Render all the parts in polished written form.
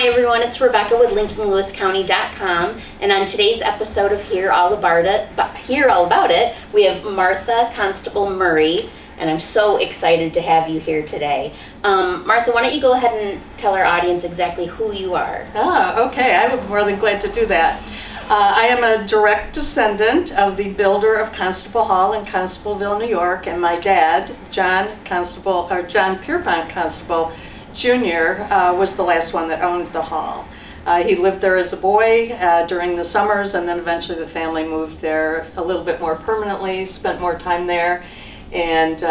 Hi everyone, it's Rebecca with linkinglewiscounty.com, and on today's episode of Hear All About It, we have Martha Constable Murray, and I'm so excited to have you here today. Martha, why don't you go ahead and tell our audience exactly who you are? Okay, I'm more than glad to do that. I am a direct descendant of the builder of Constable Hall in Constableville, New York, and my dad, John Pierpont Constable Jr., was the last one that owned the hall. He lived there as a boy during the summers, and then eventually the family moved there a little bit more permanently, spent more time there, and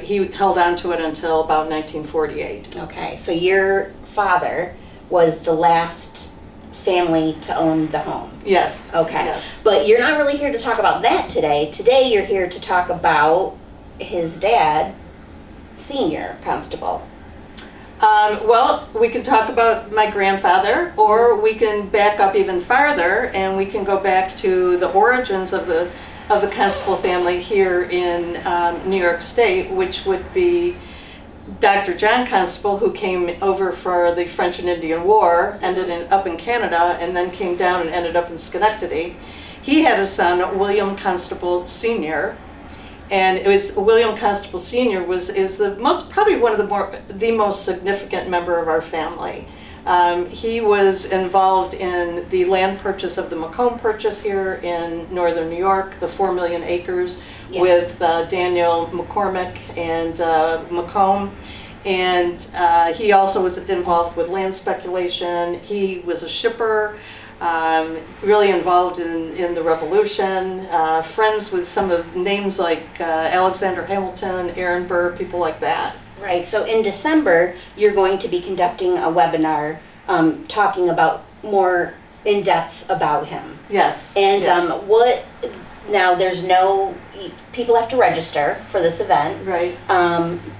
he held on to it until about 1948. Okay, so your father was the last family to own the home. Yes. Okay. Yes. But you're not really here to talk about that today. Today you're here to talk about his dad, Senior Constable. Well, we can talk about my grandfather, or we can back up even farther, and we can go back to the origins of the Constable family here in New York State, which would be Dr. John Constable, who came over for the French and Indian War, ended up in Canada, and then came down and ended up in Schenectady. He had a son, William Constable Sr., and it was William Constable Sr. is the most significant member of our family. He was involved in the land purchase of the Macomb Purchase here in northern New York, the 4 million acres. Yes. With Daniel McCormick and Macomb. And he also was involved with land speculation. He was a shipper, really involved in the Revolution, friends with some of the names like Alexander Hamilton, Aaron Burr, people like that. Right, so in December, you're going to be conducting a webinar talking about more in depth about him. Yes. And yes. Now there's people have to register for this event. Right.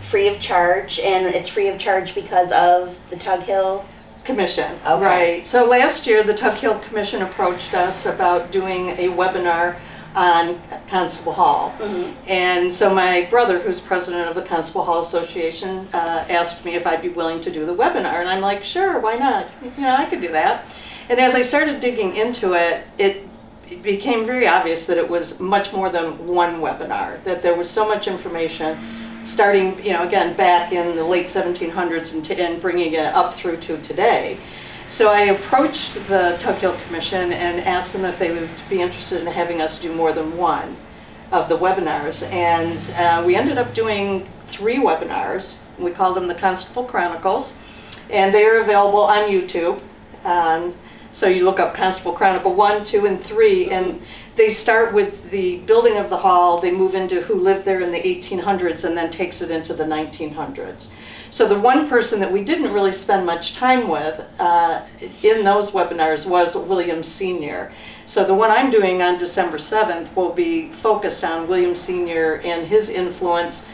Free of charge, and it's free of charge because of the Tug Hill Commission. Okay. Right. So last year the Tug Hill Commission approached us about doing a webinar on Constable Hall. Mm-hmm. And so my brother, who's president of the Constable Hall Association, asked me if I'd be willing to do the webinar, and I'm like, sure, why not? Yeah, I could do that. And as I started digging into it, it became very obvious that it was much more than one webinar, that there was so much information starting, again, back in the late 1700s and bringing it up through to today. So I approached the Tug Hill Commission and asked them if they would be interested in having us do more than one of the webinars. And we ended up doing 3 webinars. We called them the Constable Chronicles, and they are available on YouTube. So you look up Constable Chronicle 1, 2, and 3, and they start with the building of the hall, they move into who lived there in the 1800s, and then takes it into the 1900s. So the one person that we didn't really spend much time with in those webinars was William Sr. So the one I'm doing on December 7th will be focused on William Sr. and his influence.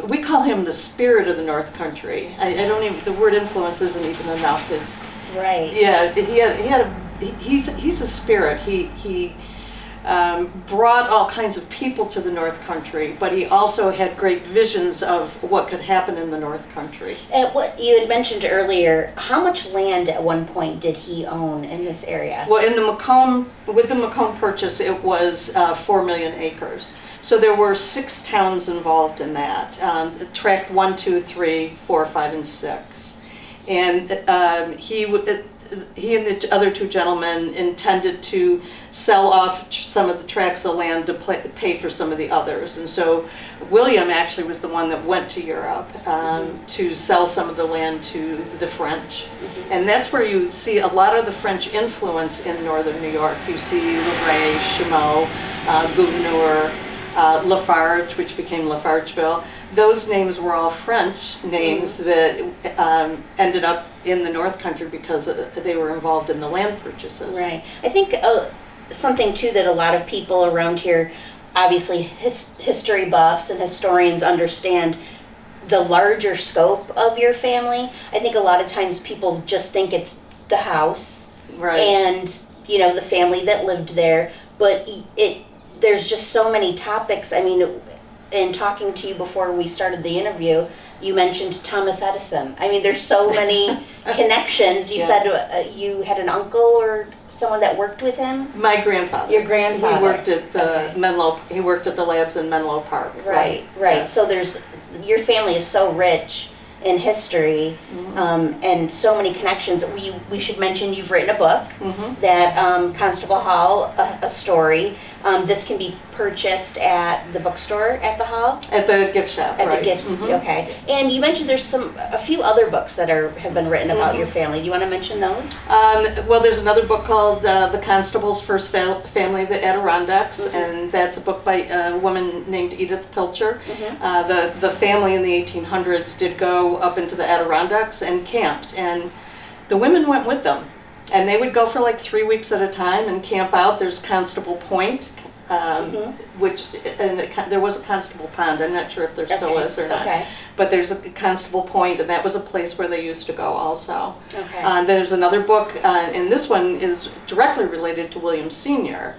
We call him the spirit of the North Country. The word influence isn't even enough. It's right. Yeah, he's a spirit. He brought all kinds of people to the North Country, but he also had great visions of what could happen in the North Country. What you had mentioned earlier, how much land at one point did he own in this area? Well, with the Macomb Purchase, it was 4 million acres. So there were 6 towns involved in that, tract 1, 2, 3, 4, 5, and 6. And he and the other 2 gentlemen intended to sell off some of the tracts of land to pay for some of the others. And so William actually was the one that went to Europe to sell some of the land to the French. Mm-hmm. And that's where you see a lot of the French influence in northern New York. You see Luray, Chameau, Gouverneur, Lafarge, which became Lafargeville. Those names were all French names that ended up in the North Country because they were involved in the land purchases. Right. I think something too that a lot of people around here, obviously history buffs and historians, understand the larger scope of your family. I think a lot of times people just think it's the house, right, and the family that lived there, but there's just so many topics. I mean, in talking to you before we started the interview, you mentioned Thomas Edison. I mean, there's so many connections. You said you had an uncle or someone that worked with him? My grandfather. Your grandfather. He worked at the Menlo. He worked at the labs in Menlo Park. Right. Yeah. So your family is so rich in history, and so many connections. We should mention you've written a book, that Constable Hall, a story. This can be purchased at the bookstore at the Hall? At the gift shop, At the gifts, okay. And you mentioned there's a few other books that have been written about your family. Do you want to mention those? Well, there's another book called The Constable's First Family of the Adirondacks, and that's a book by a woman named Edith Pilcher. The family in the 1800s did go up into the Adirondacks and camped, and the women went with them. And they would go for like 3 weeks at a time and camp out. There's Constable Point, there was a Constable Pond. I'm not sure if there still is or not. But there's a Constable Point, and that was a place where they used to go also. There's another book, and this one is directly related to William Sr.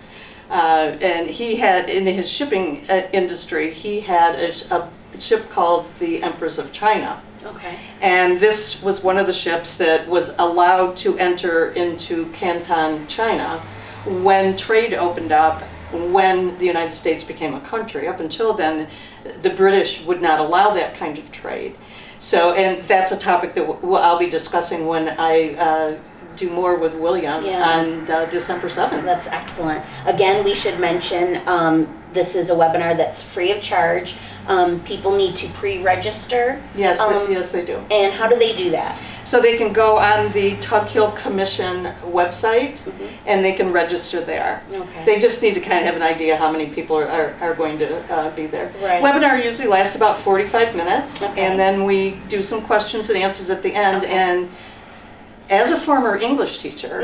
And he had, in his shipping industry, he had a ship called the Empress of China. And this was one of the ships that was allowed to enter into Canton, China, when trade opened up, when the United States became a country. Up until then, the British would not allow that kind of trade. So, and that's a topic that I'll be discussing when I do more with William on December 7th. That's excellent. Again, we should mention this is a webinar that's free of charge. People need to pre-register. Yes, yes, they do. And how do they do that? So they can go on the Tug Hill Commission website, and they can register there. They just need to kind of have an idea how many people are going to be there. Webinar usually lasts about 45 minutes, and then we do some questions and answers at the end. And as a former English teacher,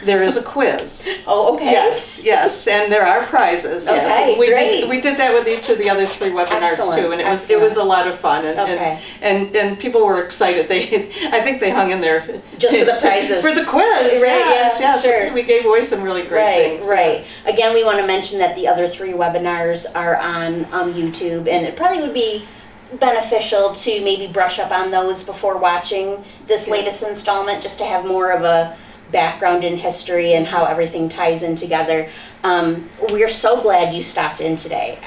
there is a quiz. Yes, and there are prizes. We did that with each of the other 3 webinars too, and it was a lot of fun. And people were excited. I think they hung in there just for the prizes for the quiz. Yes. Sure. We gave away some really great things. Again, we want to mention that the other 3 webinars are on YouTube, and it probably would be beneficial to maybe brush up on those before watching this latest installment, just to have more of a background in history and how everything ties in together. We're so glad you stopped in today.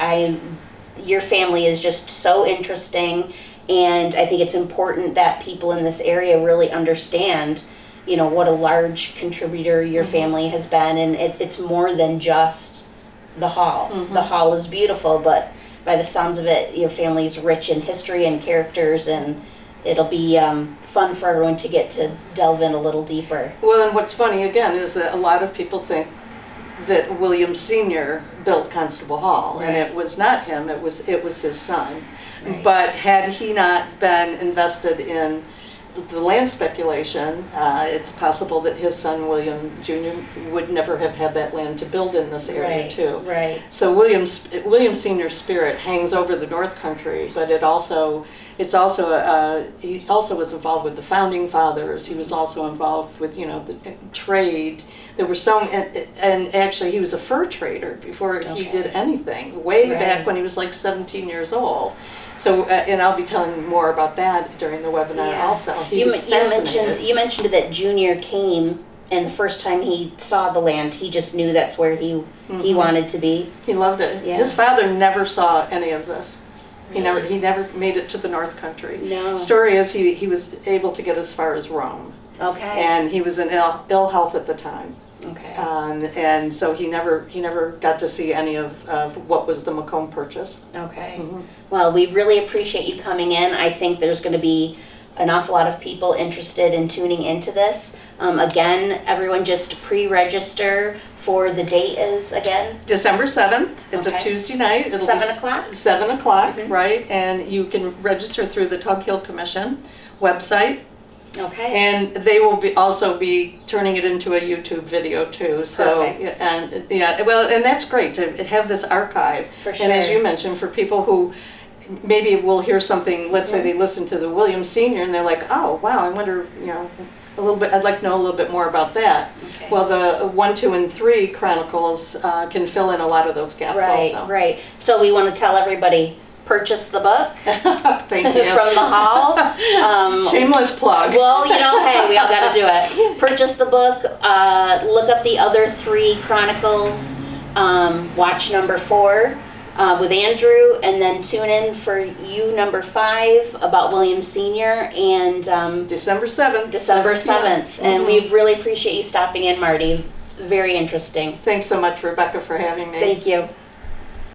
Your family is just so interesting, and I think it's important that people in this area really understand, what a large contributor your family has been, and it's more than just the Hall. The Hall is beautiful, but by the sounds of it, your family's rich in history and characters, and it'll be fun for everyone to get to delve in a little deeper. Well, and what's funny again is that a lot of people think that William Sr. built Constable Hall, and it was not him. It was his son. But had he not been invested in the land speculation, it's possible that his son William Jr. would never have had that land to build in this area too. So William Sr.'s spirit hangs over the North Country, but he also was involved with the founding fathers. He was also involved with the trade. There were and actually he was a fur trader before he did anything, way back when he was like 17 years old. So, and I'll be telling more about that during the webinar also. You mentioned that Junior came, and the first time he saw the land, he just knew that's where he wanted to be. He loved it. His father never saw any of this. He never made it to the North Country. No. Story is he was able to get as far as Rome. And he was in ill health at the time. And so he never got to see any of what was the Macomb Purchase. Well, we really appreciate you coming in. I think there's going to be an awful lot of people interested in tuning into this. Again, everyone just pre-register for the date is again? December 7th. It's a Tuesday night. It'll 7 o'clock? 7 o'clock, right. And you can register through the Tug Hill Commission website. And they will also be turning it into a YouTube video too. So, and that's great to have this archive. And as you mentioned, for people who maybe will hear something, let's say they listen to the William Sr. and they're like, oh wow, I wonder, a little bit. I'd like to know a little bit more about that. Well, the 1, 2, and 3 Chronicles can fill in a lot of those gaps also. So we want to tell everybody, purchase the book Thank you. from the hall. Shameless plug. Well, hey, we all got to do it. Purchase the book, look up the other 3 Chronicles, watch number 4 with Andrew, and then tune in for number 5 about William Sr. and December 7th. December 7th. And we really appreciate you stopping in, Marty. Very interesting. Thanks so much, Rebecca, for having me. Thank you.